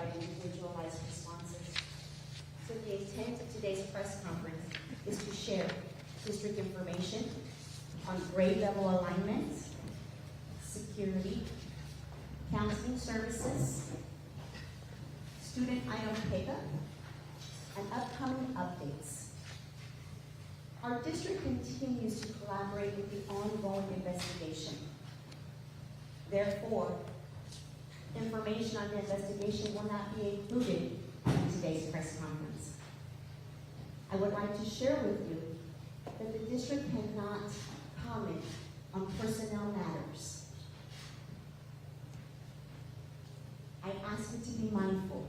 provide individualized responses. So the intent of today's press conference is to share district information on grade level alignments, security, counseling services, student item pickup, and upcoming updates. Our district continues to collaborate with the ongoing investigation. Therefore, information on the investigation will not be included in today's press conference. I would like to share with you that the district cannot comment on personnel matters. I ask you to be mindful.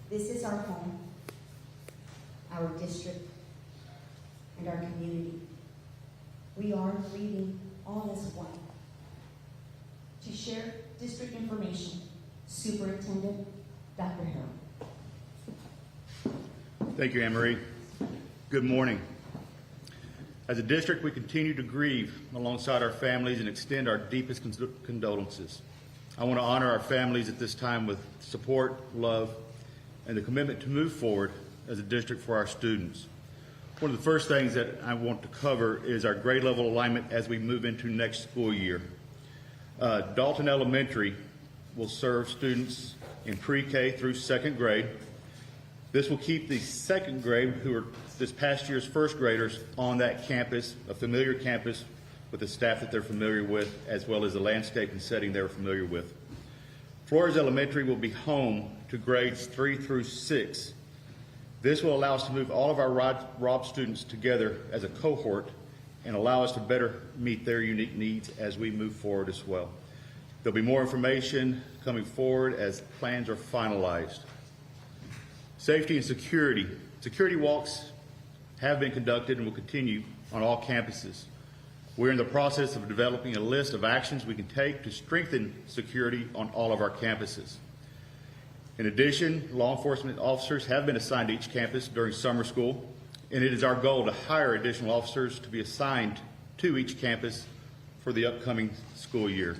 This is our home, our district, and our community. We are grieving all as one. To share district information, Superintendent Dr. Harrell. Thank you, Anne-Marie. Good morning. As a district, we continue to grieve alongside our families and extend our deepest condolences. I want to honor our families at this time with support, love, and the commitment to move forward as a district for our students. One of the first things that I want to cover is our grade level alignment as we move into next school year. Dalton Elementary will serve students in pre-K through second grade. This will keep the second grade, who are this past year's first graders, on that campus, a familiar campus with the staff that they're familiar with, as well as the landscape and setting they're familiar with. Flores Elementary will be home to grades 3 through 6. This will allow us to move all of our ROB students together as a cohort and allow us to better meet their unique needs as we move forward as well. There'll be more information coming forward as plans are finalized. Safety and security. Security walks have been conducted and will continue on all campuses. We're in the process of developing a list of actions we can take to strengthen security on all of our campuses. In addition, law enforcement officers have been assigned to each campus during summer school, and it is our goal to hire additional officers to be assigned to each campus for the upcoming school year.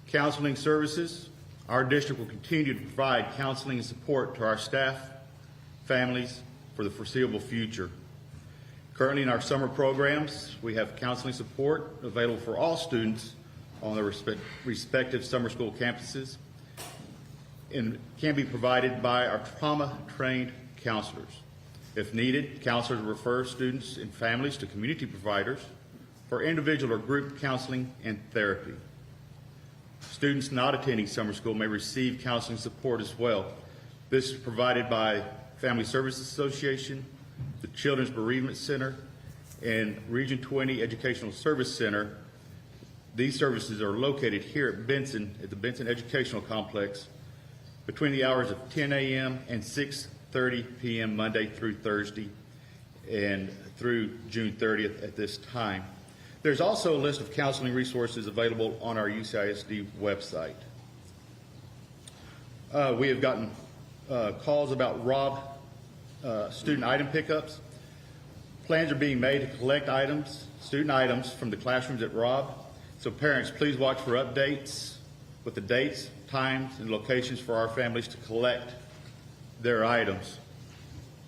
Counseling services. Our district will continue to provide counseling and support to our staff, families for the foreseeable future. Currently in our summer programs, we have counseling support available for all students on their respective summer school campuses and can be provided by our trauma-trained counselors. If needed, counselors refer students and families to community providers for individual or group counseling and therapy. Students not attending summer school may receive counseling support as well. This is provided by Family Services Association, the Children's Bereavement Center, and Region 20 Educational Service Center. These services are located here at Benson, at the Benson Educational Complex, between the hours of 10 a.m. and 6:30 p.m. Monday through Thursday and through June 30th at this time. There's also a list of counseling resources available on our UCISD website. We have gotten calls about ROB student item pickups. Plans are being made to collect student items from the classrooms at ROB. So parents, please watch for updates with the dates, times, and locations for our families to collect their items.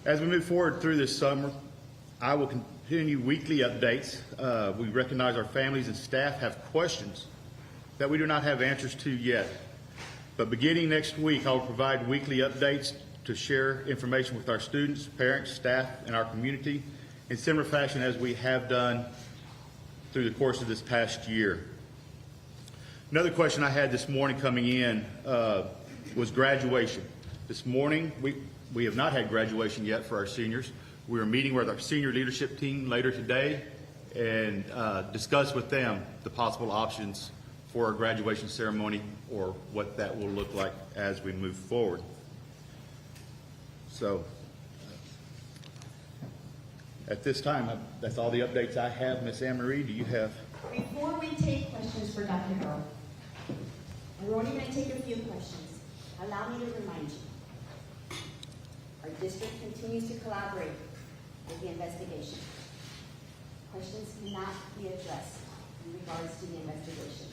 As we move forward through this summer, I will continue weekly updates. We recognize our families and staff have questions that we do not have answers to yet. But beginning next week, I will provide weekly updates to share information with our students, parents, staff, and our community in similar fashion as we have done through the course of this past year. Another question I had this morning coming in was graduation. This morning, we have not had graduation yet for our seniors. We are meeting with our senior leadership team later today and discuss with them the possible options for our graduation ceremony or what that will look like as we move forward. So at this time, that's all the updates I have. Ms. Anne-Marie, do you have? Before we take questions for Dr. Harrell, and we're only going to take a few questions, allow me to remind you, our district continues to collaborate with the investigation. Questions cannot be addressed in regards to the investigation.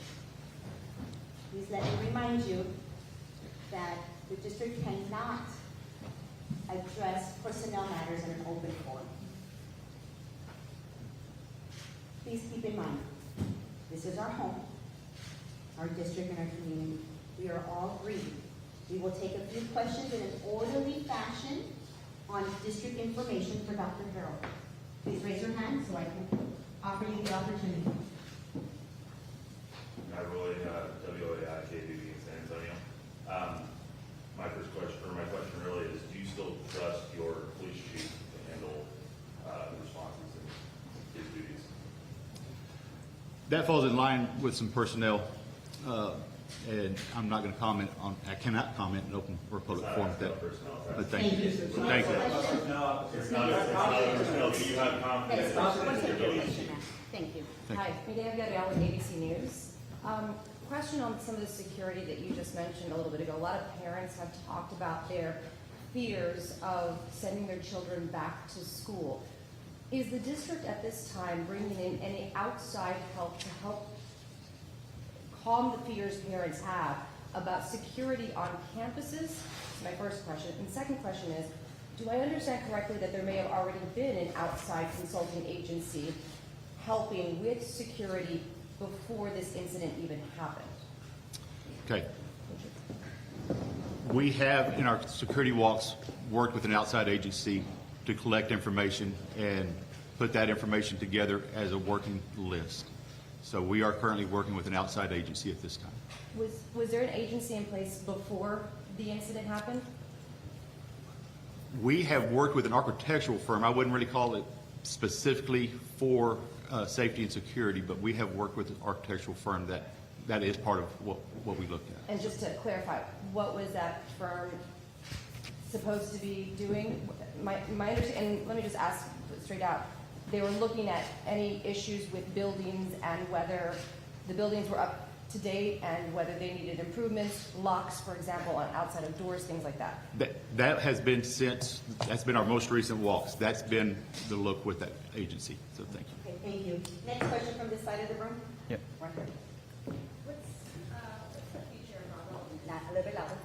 please let me remind you that the district cannot address personnel matters in an open forum. Please keep in mind, this is our home, our district, and our community. We are all grieving. We will take a few questions in an orderly fashion on district information for Dr. Harold. Please raise your hand so I can offer you the opportunity. Hi, Roy, WAI KBB in San Antonio. My first question, or my question really is, do you still trust your police chief to handle the responses and his duties? That falls in line with some personnel, and I'm not going to comment on, I cannot comment in open or public forum with that. But thank you. Thank you. It's not personnel, do you have confidence in your abilities? Thank you. Hi, Medea Villarreal with ABC News. Question on some of the security that you just mentioned a little bit ago. A lot of parents have talked about their fears of sending their children back to school. Is the district at this time bringing in any outside help to help calm the fears parents have about security on campuses? That's my first question. And second question is, do I understand correctly that there may have already been an outside consulting agency helping with security before this incident even happened? Okay. We have, in our security walks, worked with an outside agency to collect information and put that information together as a working list. So we are currently working with an outside agency at this time. Was there an agency in place before the incident happened? We have worked with an architectural firm. I wouldn't really call it specifically for safety and security, but we have worked with an architectural firm that is part of what we looked at. And just to clarify, what was that firm supposed to be doing? My understanding, and let me just ask straight out, they were looking at any issues with buildings and whether the buildings were up to date and whether they needed improvements, locks, for example, on outside of doors, things like that. That has been that's been our most recent walks. That's been the look with that agency. So thank you. Okay, thank you. Next question from this side of the room? Yep. Right here. What's the future of Ronald? Not a little bit louder.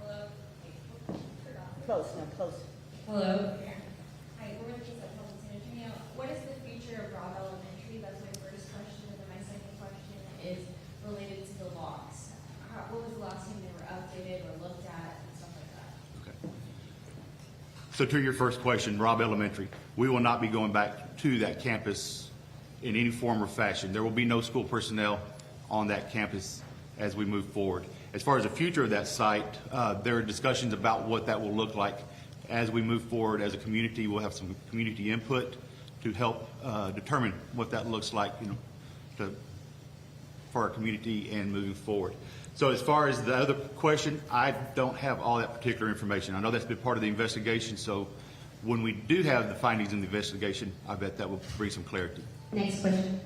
Hello? Close, no, close. Hello? Hi, we're with the Public San Antonio. What is the future of Robb Elementary? That's my first question. And then my second question is related to the logs. What was the last time they were updated or looked at and stuff like that? Okay. So to your first question, Robb Elementary, we will not be going back to that campus in any form or fashion. There will be no school personnel on that campus as we move forward. As far as the future of that site, there are discussions about what that will look like as we move forward as a community. We'll have some community input to help determine what that looks like, for our community and moving forward. So as far as the other question, I don't have all that particular information. I know that's been part of the investigation, so when we do have the findings in the investigation, I bet that will bring some clarity. Next question.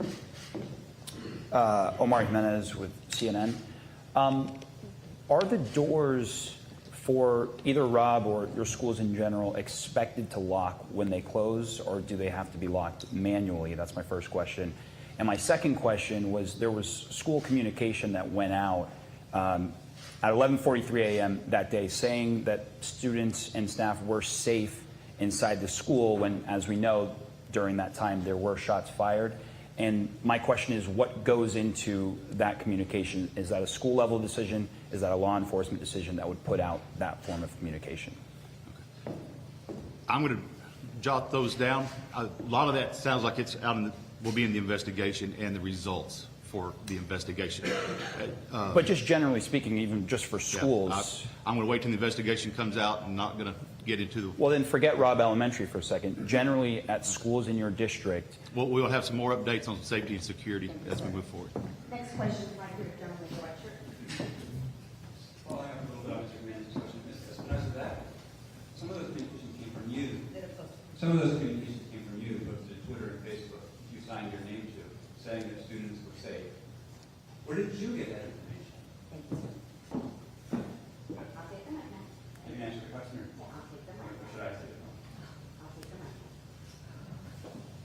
Omar Jimenez with CNN. Are the doors for either Rob or your schools in general expected to lock when they close, or do they have to be locked manually? That's my first question. And my second question was, there was school communication that went out at 11:43 a.m. that day saying that students and staff were safe inside the school when, as we know, during that time there were shots fired. And my question is, what goes into that communication? Is that a school level decision? Is that a law enforcement decision that would put out that form of communication? I'm going to jot those down. A lot of that sounds like it's out will be in the investigation and the results for the investigation. But just generally speaking, even just for schools. I'm going to wait till the investigation comes out. I'm not going to get into the... Well, then forget Robb Elementary for a second. Generally at schools in your district. Well, we'll have some more updates on safety and security as we move forward. Next question, right here, gentleman in the white shirt. Well, I have a little bit of Mr. question. As of that, some of those communications came from you. Some of those communications came from you, but to Twitter and Facebook, you signed your name to, saying that students were safe. Where did you get that information? Thank you, sir. I'll take the mic now. Let me answer the question, or I'll take the mic. should I say it? I'll take the mic.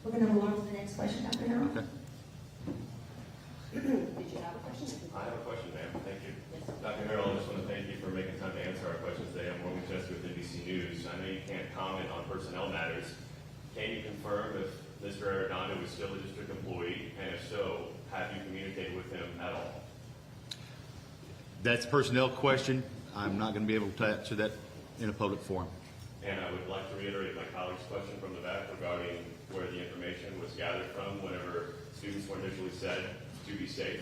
We're going to move on to the next question, Dr. Harold. Okay. Did you have a question? I have a question, ma'am. Thank you. I know you can't comment on personnel matters. Can you confirm if Mr. Arredondo is still a district employee, and if so, have you communicated with him at all? That's a personnel question. I'm not going to be able to answer that in a public forum. And I would like to reiterate my colleague's question from the back regarding where the information was gathered from whenever students were initially said to be safe.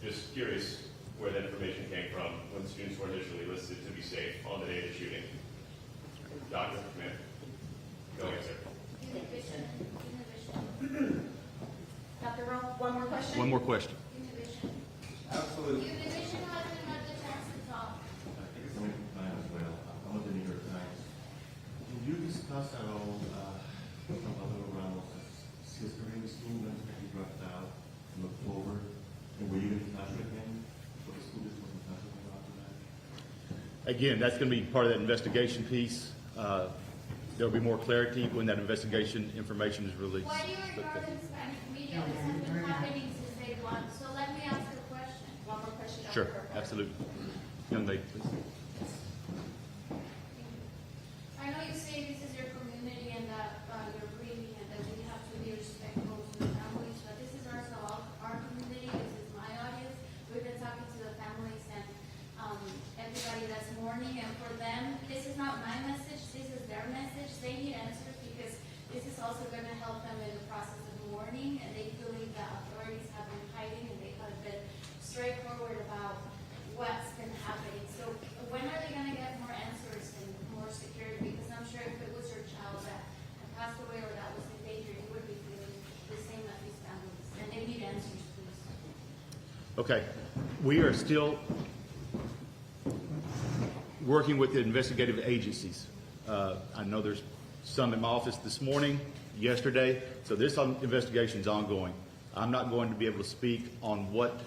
Just curious where that information came from when students were initially listed to be safe on the day of the shooting. Doctor, ma'am, go ahead, sir. Dr. Rowe, one more question? One more question. Absolutely. Univision hasn't had the chance to talk. I think it's something time as well. I'm with the New York Times. Can you discuss at all Salvador Ramos' sister in the school when he dropped out in October? And were you in touch with him? Or the school district was in touch with him after that? Again, that's going to be part of that investigation piece. There'll be more clarity when that investigation information is released. Why do you regard the Hispanic media? This has been happening since day one. So let me ask a question. One more question, Dr. Sure, Burkhardt. absolutely. Young lady, please. I know you say this is your community and that you're grieving and that we have to be respectful to the families, but this is also our community. This is my audience. We've been talking to the families and everybody that's mourning, and for them, this is not my message. This is their message. They need answers because this is also going to help them in the process of mourning, and they believe that authorities have been hiding and they have been straightforward about what's been happening. So when are they going to get more answers and more security? Because I'm sure if it was your child that had passed away or that was in danger, you would be feeling the same as these families. And they need answers, please. Okay, we are still working with the investigative agencies. I know there's some in my office this morning, yesterday, so this investigation is ongoing. I'm not going to be able to speak on what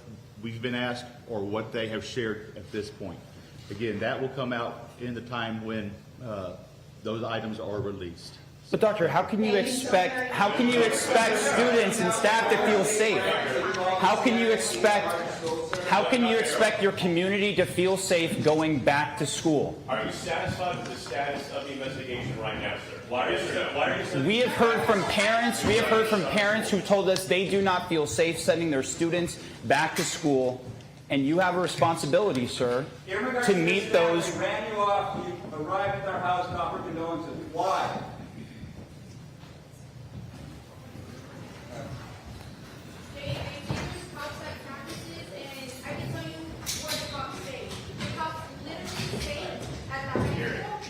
we've been asked or what they have shared at this point. Again, that will come out in the time when those items are released. But doctor, how can you expect students and staff to feel safe? How can you expect your community to feel safe going back to school? Are you satisfied with the status of the investigation right now, sir? Why are you so We have heard from parents who told us they do not feel safe sending their students back to school, and you have a responsibility, sir, to meet those. We ran you off. You arrived at our house, offered condolences. Why? They use outside practices, and I can tell you what the cops say. The cops literally say at the high school